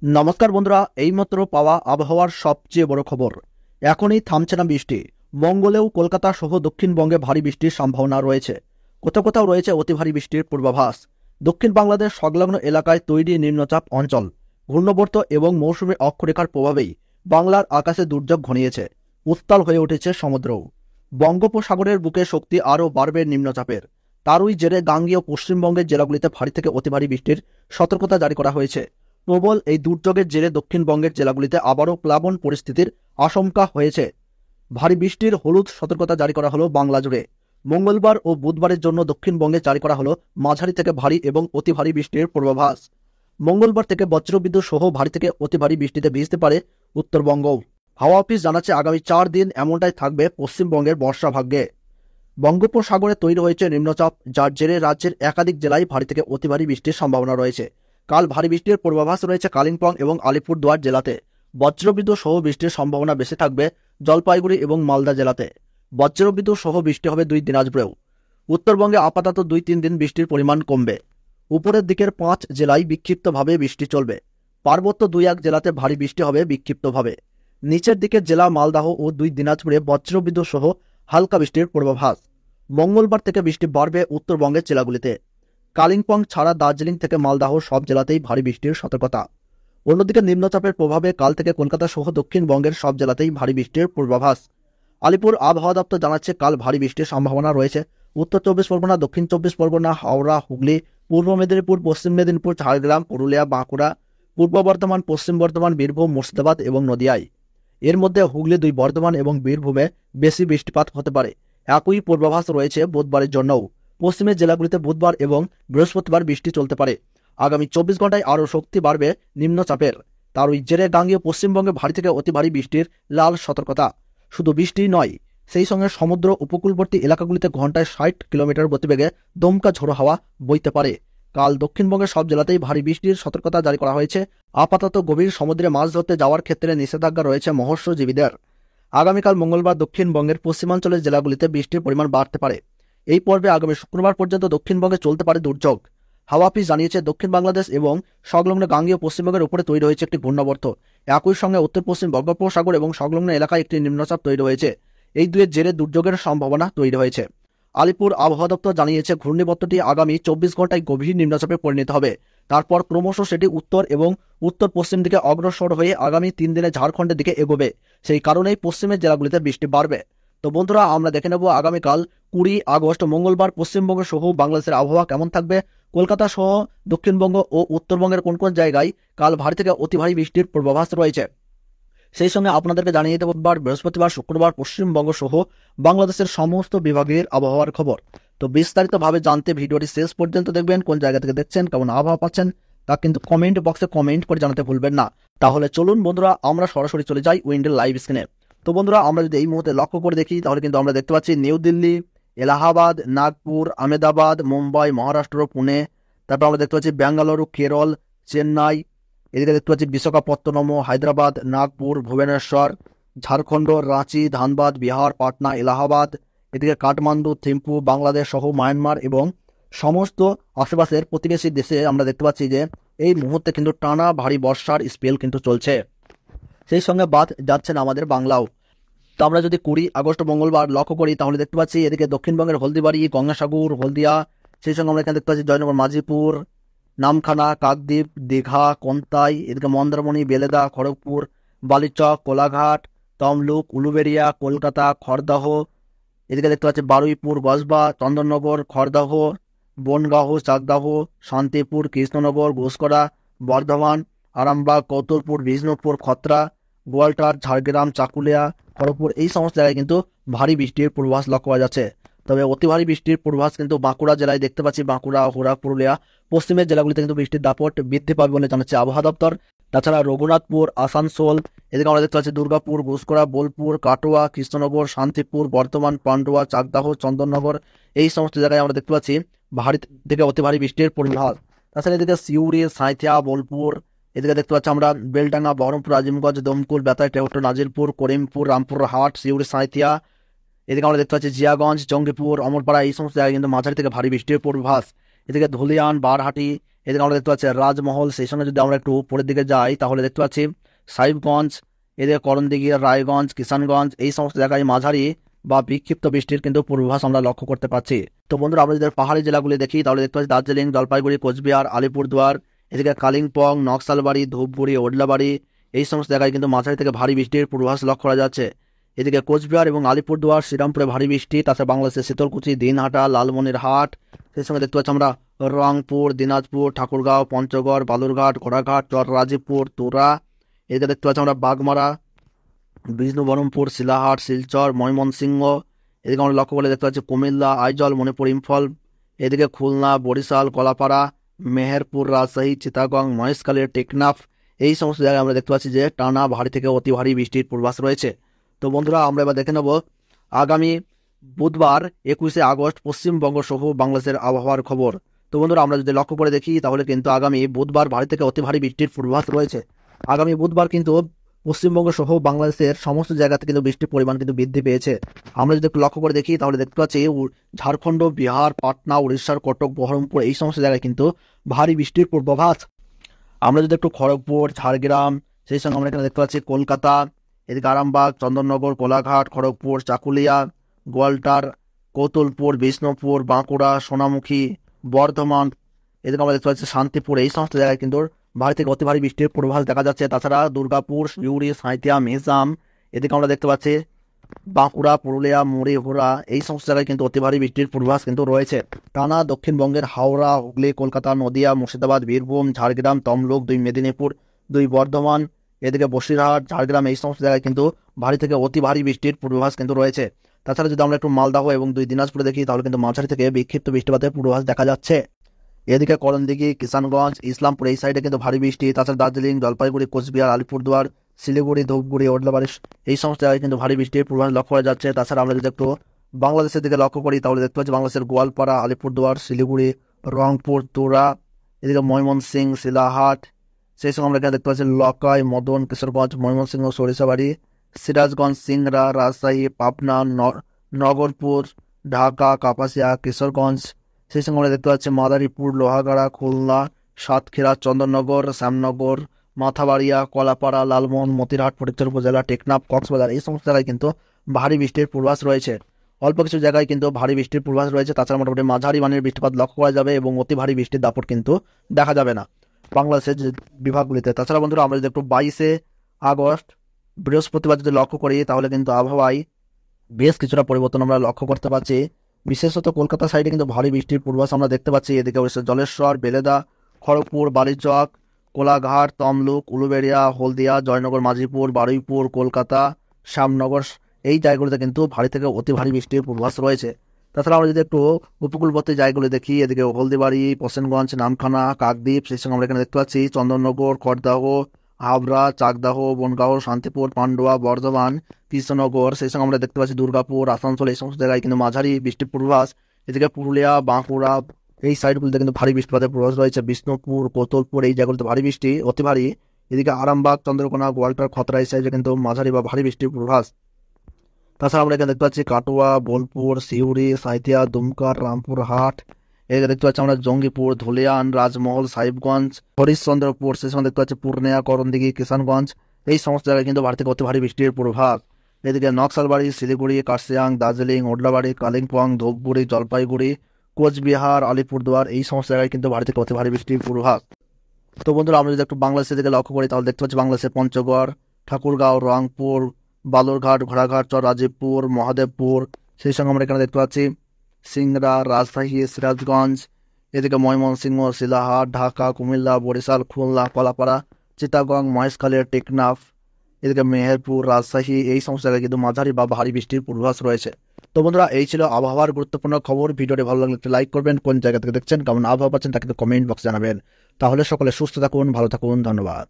নমস্কার বন্ধুরা, এইমাত্র পাওয়া আবহাওয়ার সবচেয়ে বড় খবর। এখনই থামছে না বৃষ্টি। মঙ্গলেও কলকাতা সহ দক্ষিণবঙ্গে ভারী বৃষ্টির সম্ভাবনা রয়েছে। কোথাও কোথাও রয়েছে অতি ভারী বৃষ্টির পূর্বাভাস। দক্ষিণ বাংলাদেশ সংলগ্ন এলাকায় তৈরি নিম্নচাপ অঞ্চল, ঘূর্ণবর্ত এবং মৌসুমী অক্ষরেখার প্রভাবেই বাংলার আকাশে দুর্যোগ ঘনিয়েছে। উত্তাল হয়ে উঠেছে সমুদ্রও। বঙ্গোপসাগরের বুকে শক্তি আরও বাড়বে নিম্নচাপের। তারই জেরে গাঙ্গেয় পশ্চিমবঙ্গের জেলাগুলিতে ভারী থেকে অতি ভারী বৃষ্টির সতর্কতা জারি করা হয়েছে। প্রবল এই দুর্যোগের জেরে দক্ষিণবঙ্গের জেলাগুলিতে আবারও প্লাবন পরিস্থিতির আশঙ্কা হয়েছে। ভারী বৃষ্টির হলুদ সতর্কতা জারি করা হলো বাংলা জুড়ে। মঙ্গলবার ও বুধবারের জন্য দক্ষিণবঙ্গে জারি করা হলো মাঝারি থেকে ভারী এবং অতি ভারী বৃষ্টির পূর্বাভাস। মঙ্গলবার থেকে বজ্রবিদ্যুৎ সহ ভারী থেকে অতি ভারী বৃষ্টিতে ভিজতে পারে উত্তরবঙ্গও। হাওয়া অফিস জানাচ্ছে আগামী 4 দিন এমনটাই থাকবে পশ্চিমবঙ্গের বর্ষা ভাগ্যে। বঙ্গোপসাগরে তৈরি হয়েছে নিম্নচাপ, যার জেরে রাজ্যের একাধিক জেলায় ভারী থেকে অতি ভারী বৃষ্টির সম্ভাবনা রয়েছে। কাল ভারী বৃষ্টির পূর্বাভাস রয়েছে কালিম্পং এবং আলিপুরদুয়ার জেলাতে। বজ্রবিদ্যুৎ সহ বৃষ্টির সম্ভাবনা বেশি থাকবে জলপাইগুড়ি এবং মালদা জেলাতে। বজ্রবিদ্যুৎ সহ বৃষ্টি হবে 2 দিনাজপুরেও। উত্তরবঙ্গে আপাতত 2-3 দিন বৃষ্টির পরিমাণ কমবে। উপরের দিকের 5 জেলায় বিক্ষিপ্তভাবে বৃষ্টি চলবে। পার্বত্য 2-1 জেলাতে ভারী বৃষ্টি হবে বিক্ষিপ্তভাবে। নিচের দিকের জেলা মালদাহ ও 2 দিনাজপুরে বজ্রবিদ্যুৎ সহ হালকা বৃষ্টির পূর্বাভাস। মঙ্গলবার থেকে বৃষ্টি বাড়বে উত্তরবঙ্গের জেলাগুলিতে। কালিম্পং ছাড়া দার্জিলিং থেকে মালদাহ সব জেলাতেই ভারী বৃষ্টির সতর্কতা। অন্যদিকে নিম্নচাপের প্রভাবে কাল থেকে কলকাতা সহ দক্ষিণবঙ্গের সব জেলাতেই ভারী বৃষ্টির পূর্বাভাস। আলিপুর আবহাওয়া দপ্তর জানাচ্ছে কাল ভারী বৃষ্টির সম্ভাবনা রয়েছে উত্তর 24 পরগনা, দক্ষিণ 24 পরগনা, হাওড়া, হুগলি, পূর্ব মেদিনীপুর, পশ্চিম মেদিনীপুর, ঝাড়গ্রাম, পুরুলিয়া, বাঁকুড়া, পূর্ব বর্ধমান, পশ্চিম বর্ধমান, বীরভূম, মুর্শিদাবাদ এবং নদিয়ায়। এর মধ্যে হুগলি, 2 বর্ধমান এবং বীরভূমে বেশি বৃষ্টিপাত হতে পারে। একই পূর্বাভাস রয়েছে বুধবারের জন্যও। পশ্চিমের জেলাগুলিতে বুধবার এবং বৃহস্পতিবার বৃষ্টি চলতে পারে। আগামী 24 ঘন্টায় আরও শক্তি বাড়বে নিম্নচাপের। তার ওই জেরে গাঙ্গেয় পশ্চিমবঙ্গে ভারী থেকে অতি ভারী বৃষ্টির লাল সতর্কতা। শুধু বৃষ্টি নয়, সেই সঙ্গে সমুদ্র উপকূলবর্তী এলাকাগুলিতে ঘন্টায় 60 কিলোমিটার গতিবেগে দমকা ঝোড়ো হাওয়া বইতে পারে। কাল দক্ষিণবঙ্গের সব জেলাতেই ভারী বৃষ্টির সতর্কতা জারি করা হয়েছে। আপাতত গভীর সমুদ্রে মাছ ধরতে যাওয়ার ক্ষেত্রে নিষেধাজ্ঞা রয়েছে মৎস্যজীবীদের। আগামীকাল মঙ্গলবার দক্ষিণবঙ্গের পশ্চিমাঞ্চলের জেলাগুলিতে বৃষ্টির পরিমাণ বাড়তে পারে। এই পর্বে আগামী শুক্রবার পর্যন্ত দক্ষিণবঙ্গে চলতে পারে দুর্যোগ। হাওয়া অফিস জানিয়েছে দক্ষিণ বাংলাদেশ এবং সংলগ্ন গাঙ্গেয় পশ্চিমবঙ্গের উপরে তৈরি হয়েছে একটি ঘূর্ণাবর্ত। একই সঙ্গে উত্তর পশ্চিম বঙ্গোপসাগর এবং সংলগ্ন এলাকায় একটি নিম্নচাপ তৈরি হয়েছে। এই দুয়ের জেরে দুর্যোগের সম্ভাবনা তৈরি হয়েছে। আলিপুর আবহাওয়া দপ্তর জানিয়েছে ঘূর্ণিবর্তটি আগামী 24 ঘন্টায় গভীর নিম্নচাপে পরিণত হবে। তারপর ক্রমশ সেটি উত্তর এবং উত্তর পশ্চিম দিকে অগ্রসর হয়ে আগামী 3 দিনে ঝাড়খণ্ডের দিকে এগোবে। সেই কারণেই পশ্চিমের জেলাগুলিতে বৃষ্টি বাড়বে। তো বন্ধুরা, আমরা দেখে নেব আগামীকাল 20 আগস্ট মঙ্গলবার পশ্চিমবঙ্গ সহ বাংলাদেশের আবহাওয়া কেমন থাকবে। কলকাতা সহ দক্ষিণবঙ্গ ও উত্তরবঙ্গের কোন কোন জায়গায় কাল ভারী থেকে অতি ভারী বৃষ্টির পূর্বাভাস রয়েছে। সেই সঙ্গে আপনাদেরকে জানিয়ে দেব বুধবার, বৃহস্পতিবার, শুক্রবার পশ্চিমবঙ্গ সহ বাংলাদেশের সমস্ত বিভাগের আবহাওয়ার খবর। তো বিস্তারিতভাবে জানতে ভিডিওটি শেষ পর্যন্ত দেখবেন। কোন জায়গা থেকে দেখছেন, কেমন আবহাওয়া পাচ্ছেন তা কিন্তু কমেন্ট বক্সে কমেন্ট করে জানাতে ভুলবেন না। তাহলে চলুন বন্ধুরা, আমরা সরাসরি চলে যাই উইন্ডের লাইভ স্ক্রিনে। তো বন্ধুরা, আমরা যদি এই মুহূর্তে লক্ষ্য করে দেখি তাহলে কিন্তু আমরা দেখতে পাচ্ছি নিউ দিল্লি, এলাহাবাদ, নাগপুর, আহমেদাবাদ, মুম্বাই, মহারাষ্ট্র, পুনে, তারপর আমরা দেখতে পাচ্ছি বেঙ্গালুরু, কেরল, চেন্নাই, এদিকে দেখতে পাচ্ছি বিশাখাপত্তনম, হায়দ্রাবাদ, নাগপুর, ভুবনেশ্বর, ঝাড়খণ্ড, রাঁচি, ধানবাদ, বিহার, পাটনা, এলাহাবাদ, এদিকে কাঠমান্ডু, থিম্পু, বাংলাদেশ সহ মায়ানমার এবং সমস্ত আশেপাশের প্রতিবেশী দেশে আমরা দেখতে পাচ্ছি যে এই মুহূর্তে কিন্তু টানা ভারী বর্ষার স্পেল কিন্তু চলছে। সেই সঙ্গে বাদ যাচ্ছে না আমাদের বাংলাও। তো আমরা যদি 20 আগস্ট মঙ্গলবার লক্ষ্য করি তাহলে দেখতে পাচ্ছি এদিকে দক্ষিণবঙ্গের হলদিবাড়ি, গঙ্গাসাগর, হলদিয়া, সেই সঙ্গে আমরা এখানে দেখতে পাচ্ছি জয়নগর, মাঝিপুর, নামখানা, কাকদ্বীপ, দীঘা, কোন্তাই, এদিকে মন্দারমণি, বেলেদা, খড়গপুর, বালিচক, কোলাঘাট, তমলুক, উলুবেড়িয়া, কলকাতা, খড়দহ, এদিকে দেখতে পাচ্ছি বারুইপুর, গসবা, চন্দননগর, খড়দহ, বনগাঁও, চাকদাহ, শান্তিপুর, কৃষ্ণনগর, ঘোষকরা, বর্ধমান, আরামবাগ, কৌতুলপুর, বিষ্ণুপুর, খত্রা, গোয়ালটার, ঝাড়গ্রাম, চাকুলিয়া, খড়গপুর, এই সমস্ত জায়গায় কিন্তু ভারী বৃষ্টির পূর্বাভাস লক্ষ্য করা যাচ্ছে। তবে অতি ভারী বৃষ্টির পূর্বাভাস কিন্তু বাঁকুড়া জেলায় দেখতে পাচ্ছি। বাঁকুড়া, হুড়া, পুরুলিয়া, পশ্চিমের জেলাগুলিতে কিন্তু বৃষ্টির দাপট বৃদ্ধি পাবে বলে জানাচ্ছে আবহাওয়া দপ্তর। তাছাড়া রঘুনাথপুর, আসানসোল, এদিকে আমরা দেখতে পাচ্ছি দুর্গাপুর, ঘুষকরা, বোলপুর, কাটোয়া, কৃষ্ণনগর, শান্তিপুর, বর্ধমান, পান্ডুয়া, চাকদাহ, চন্দননগর, এই সমস্ত জায়গায় আমরা দেখতে পাচ্ছি ভারী থেকে অতি ভারী বৃষ্টির পূর্বাভাস। তাছাড়া এদিকে সিউড়ি, সাঁইথিয়া, বোলপুর, এদিকে দেখতে পাচ্ছি আমরা বেলডাঙ্গা, বহরমপুর, আজিমগঞ্জ, দমকুল, বেতাই, টেহট্ট, নাজিরপুর, করিমপুর, রামপুরহাট, সিউড়ি, সাঁইথিয়া, এদিকে আমরা দেখতে পাচ্ছি জিয়াগঞ্জ, জঙ্গিপুর, অমরপাড়া, এই সমস্ত জায়গায় কিন্তু মাঝারি থেকে ভারী বৃষ্টির পূর্বাভাস। এদিকে ধুলিয়ান, বারহাটি, এদিকে আমরা দেখতে পাচ্ছি রাজমহল, সেই সঙ্গে যদি আমরা একটু উপরের দিকে যাই তাহলে দেখতে পাচ্ছি সাহিবগঞ্জ, এদিকে করণদিঘি, রায়গঞ্জ, কিষানগঞ্জ, এই সমস্ত জায়গায় মাঝারি বা বিক্ষিপ্ত বৃষ্টির কিন্তু পূর্বাভাস আমরা লক্ষ্য করতে পারছি। তো বন্ধুরা, আমরা যদি পাহাড়ি জেলাগুলি দেখি তাহলে দেখতে পাচ্ছি দার্জিলিং, জলপাইগুড়ি, কোচবিহার, আলিপুরদুয়ার, এদিকে কালিম্পং, নকশালবাড়ি, ধূপগুড়ি, ওডলাবাড়ি, এই সমস্ত জায়গায় কিন্তু মাঝারি থেকে ভারী বৃষ্টির পূর্বাভাস লক্ষ্য করা যাচ্ছে। এদিকে কোচবিহার এবং আলিপুরদুয়ার, শ্রীরামপুরে ভারী বৃষ্টি, তাছাড়া বাংলাদেশের শীতলকুচি, দিনহাটা, লালমনিরহাট, সেই সঙ্গে দেখতে পাচ্ছি আমরা রংপুর, দিনাজপুর, ঠাকুরগাঁও, পঞ্চগড়, বালুরঘাট, ঘোড়াঘাট, চররাজীবপুর, তুরা, এদিকে দেখতে পাচ্ছি আমরা বাগমারা, বিষ্ণুবরমপুর, শিলাহাট, শিলচর, ময়মনসিংহ, এদিকে আমরা লক্ষ্য করে দেখতে পাচ্ছি কুমিল্লা, আইজল, মণিপুর, ইম্ফল, এদিকে খুলনা, বরিশাল, কলাপাড়া, মেহেরপুর, রাজশাহী, চিটাগং, মহেশখালী, টেকনাফ, এই সমস্ত জায়গায় আমরা দেখতে পাচ্ছি যে টানা ভারী থেকে অতি ভারী বৃষ্টির পূর্বাভাস রয়েছে। তো বন্ধুরা, আমরা এবার দেখে নেব আগামী বুধবার 21শে আগস্ট পশ্চিমবঙ্গ সহ বাংলাদেশের আবহাওয়ার খবর। তো বন্ধুরা, আমরা যদি লক্ষ্য করে দেখি তাহলে কিন্তু আগামী বুধবার ভারী থেকে অতি ভারী বৃষ্টির পূর্বাভাস রয়েছে। আগামী বুধবার কিন্তু পশ্চিমবঙ্গ সহ বাংলাদেশের সমস্ত জায়গাতে কিন্তু বৃষ্টির পরিমাণ কিন্তু বৃদ্ধি পেয়েছে। আমরা যদি একটু লক্ষ্য করে দেখি তাহলে দেখতে পাচ্ছি ঝাড়খণ্ড, বিহার, পাটনা, উড়িষ্যার কটক, বহরমপুর, এই সমস্ত জায়গায় কিন্তু ভারী বৃষ্টির পূর্বাভাস। আমরা যদি একটু খড়গপুর, ঝাড়গ্রাম, সেই সঙ্গে আমরা এখানে দেখতে পাচ্ছি কলকাতা, এদিকে আরামবাগ, চন্দননগর, কোলাঘাট, খড়গপুর, চাকুলিয়া, গোয়ালটার, কৌতুলপুর, বিষ্ণুপুর, বাঁকুড়া, সোনামুখী, বর্ধমান, এদিকে আমরা দেখতে পাচ্ছি শান্তিপুর, এই সমস্ত জায়গায় কিন্তু ভারী থেকে অতি ভারী বৃষ্টির পূর্বাভাস দেখা যাচ্ছে। তাছাড়া দুর্গাপুর, শিউড়ি, সাঁইথিয়া, মিহিজাম, এদিকে আমরা দেখতে পাচ্ছি বাঁকুড়া, পুরুলিয়া, মুড়িঘোড়া, এই সমস্ত জায়গায় কিন্তু অতি ভারী বৃষ্টির পূর্বাভাস কিন্তু রয়েছে। টানা দক্ষিণবঙ্গের হাওড়া, হুগলি, কলকাতা, নদিয়া, মুর্শিদাবাদ, বীরভূম, ঝাড়গ্রাম, তমলুক, 2 মেদিনীপুর, 2 বর্ধমান, এদিকে বসিরহাট, ঝাড়গ্রাম, এই সমস্ত জায়গায় কিন্তু ভারী থেকে অতি ভারী বৃষ্টির পূর্বাভাস কিন্তু রয়েছে। তাছাড়া যদি আমরা একটু মালদহ এবং 2 দিনাজপুরে দেখি তাহলে কিন্তু মাঝারি থেকে বিক্ষিপ্ত বৃষ্টিপাতের পূর্বাভাস দেখা যাচ্ছে। এদিকে করণদিঘি, কিষানগঞ্জ, ইসলামপুর, এই সাইডে কিন্তু ভারী বৃষ্টি। তাছাড়া দার্জিলিং, জলপাইগুড়ি, কোচবিহার, আলিপুরদুয়ার, শিলিগুড়ি, ধূপগুড়ি, ওডলাবাড়ি, এই সমস্ত জায়গায় কিন্তু ভারী বৃষ্টির পূর্বাভাস লক্ষ্য করা যাচ্ছে। তাছাড়া আমরা যদি একটু বাংলাদেশের দিকে লক্ষ্য করি তাহলে দেখতে পাচ্ছি বাংলাদেশের গোয়ালপাড়া, আলিপুরদুয়ার, শিলিগুড়ি, রংপুর, তুরা, এদিকে ময়মনসিং, শিলাহাট, সেই সঙ্গে আমরা এখানে দেখতে পাচ্ছি লকাই, মদন, কিশোরগঞ্জ, ময়মনসিংহ, সরিষাবাড়ি, সিরাজগঞ্জ, সিংড়া, রাজশাহী, পাবনা, নগরপুর, ঢাকা, কাপাসিয়া, কিশোরগঞ্জ, সেই সঙ্গে আমরা দেখতে পাচ্ছি মাদারীপুর, লোহাগাড়া, খুলনা, সাতক্ষীরা, চন্দননগর, শ্যামনগর, মাথাবাড়িয়া, কলাপাড়া, লালমোহন, মতিরহাট, ফটিকছড়ি উপজেলা, টেকনাফ, কক্সবাজার, এই সমস্ত জায়গায় কিন্তু ভারী বৃষ্টির পূর্বাভাস রয়েছে। অল্প কিছু জায়গায় কিন্তু ভারী বৃষ্টির পূর্বাভাস রয়েছে। তাছাড়া মোটামুটি মাঝারি মানের বৃষ্টিপাত লক্ষ্য করা যাবে এবং অতি ভারী বৃষ্টির দাপট কিন্তু দেখা যাবে না বাংলাদেশের যে বিভাগগুলিতে। তাছাড়া বন্ধুরা, আমরা যদি একটু 22শে আগস্ট বৃহস্পতিবার যদি লক্ষ্য করি তাহলে কিন্তু আবহাওয়ায় বেশ কিছুটা পরিবর্তন আমরা লক্ষ্য করতে পারছি। বিশেষত কলকাতা সাইডে কিন্তু ভারী বৃষ্টির পূর্বাভাস আমরা দেখতে পাচ্ছি। এদিকে জলেশ্বর, বেলেদা, খড়গপুর, বালিচক, কোলাঘাট, তমলুক, উলুবেড়িয়া, হলদিয়া, জয়নগর, মাঝিপুর, বারুইপুর, কলকাতা, শ্যামনগর, এই জায়গাগুলিতে কিন্তু ভারী থেকে অতি ভারী বৃষ্টির পূর্বাভাস রয়েছে। তাছাড়া আমরা যদি একটু উপকূলবর্তী জায়গাগুলি দেখি, এদিকে হলদিবাড়ি, হোসেনগঞ্জ, নামখানা, কাকদ্বীপ, সেই সঙ্গে আমরা এখানে দেখতে পাচ্ছি চন্দননগর, খড়দাহ, হাবড়া, চাকদাহ, বনগাঁও, শান্তিপুর, পান্ডুয়া, বর্ধমান, কৃষ্ণনগর, সেই সঙ্গে আমরা দেখতে পাচ্ছি দুর্গাপুর, আসানসোল, এই সমস্ত জায়গায় কিন্তু মাঝারি বৃষ্টির পূর্বাভাস। এদিকে পুরুলিয়া, বাঁকুড়া, এই সাইডগুলিতে কিন্তু ভারী বৃষ্টিপাতের পূর্বাভাস রয়েছে। বিষ্ণুপুর, কোতুলপুর, এই জায়গাগুলিতে ভারী বৃষ্টি, অতি ভারী। এদিকে আরামবাগ, চন্দ্রকোনা, গোয়ালপাড়া, খতরা, এই সাইডে কিন্তু মাঝারি বা ভারী বৃষ্টির পূর্বাভাস। তাছাড়া আমরা এখানে দেখতে পাচ্ছি কাটোয়া, বোলপুর, সিউড়ি, সাঁইথিয়া, দুমকা, রামপুরহাট, এদিকে দেখতে পাচ্ছি আমরা জঙ্গিপুর, ধুলিয়ান, রাজমহল, সাহিবগঞ্জ, হরিশ্চন্দ্রপুর, সেই সময় দেখতে পাচ্ছি পূর্ণিয়া, করণদিঘি, কিষানগঞ্জ, এই সমস্ত জায়গায় কিন্তু ভারী থেকে অতি ভারী বৃষ্টির পূর্বাভাস। এদিকে নকশালবাড়ি, শিলিগুড়ি, কার্শিয়াং, দার্জিলিং, ওডলাবাড়ি, কালিম্পং, ধূপগুড়ি, জলপাইগুড়ি, কোচবিহার, আলিপুরদুয়ার, এই সমস্ত জায়গায় কিন্তু ভারী থেকে অতি ভারী বৃষ্টির পূর্বাভাস। তো বন্ধুরা, আমরা যদি একটু বাংলাদেশের দিকে লক্ষ্য করি তাহলে দেখতে পাচ্ছি বাংলাদেশের পঞ্চগড়, ঠাকুরগাঁও, রংপুর, বালুরঘাট, ঘোড়াঘাট, চররাজীবপুর, মহাদেবপুর, সেই সঙ্গে আমরা এখানে দেখতে পাচ্ছি সিংড়া, রাজশাহী, সিরাজগঞ্জ, এদিকে ময়মনসিংহ, শিলাহাট, ঢাকা, কুমিল্লা, বরিশাল, খুলনা, কলাপাড়া, চিটাগং, মহেশখালী, টেকনাফ, এদিকে মেহেরপুর, রাজশাহী, এই সমস্ত জায়গায় কিন্তু মাঝারি বা ভারী বৃষ্টির পূর্বাভাস রয়েছে। তো বন্ধুরা, এই ছিল আবহাওয়ার গুরুত্বপূর্ণ খবর। ভিডিওটি ভালো লাগলে একটু লাইক করবেন, কোন জায়গা থেকে দেখছেন, কেমন আবহাওয়া পাচ্ছেন তা কিন্তু কমেন্ট বক্সে জানাবেন। তাহলে সকলে সুস্থ থাকুন, ভালো থাকুন, ধন্যবাদ।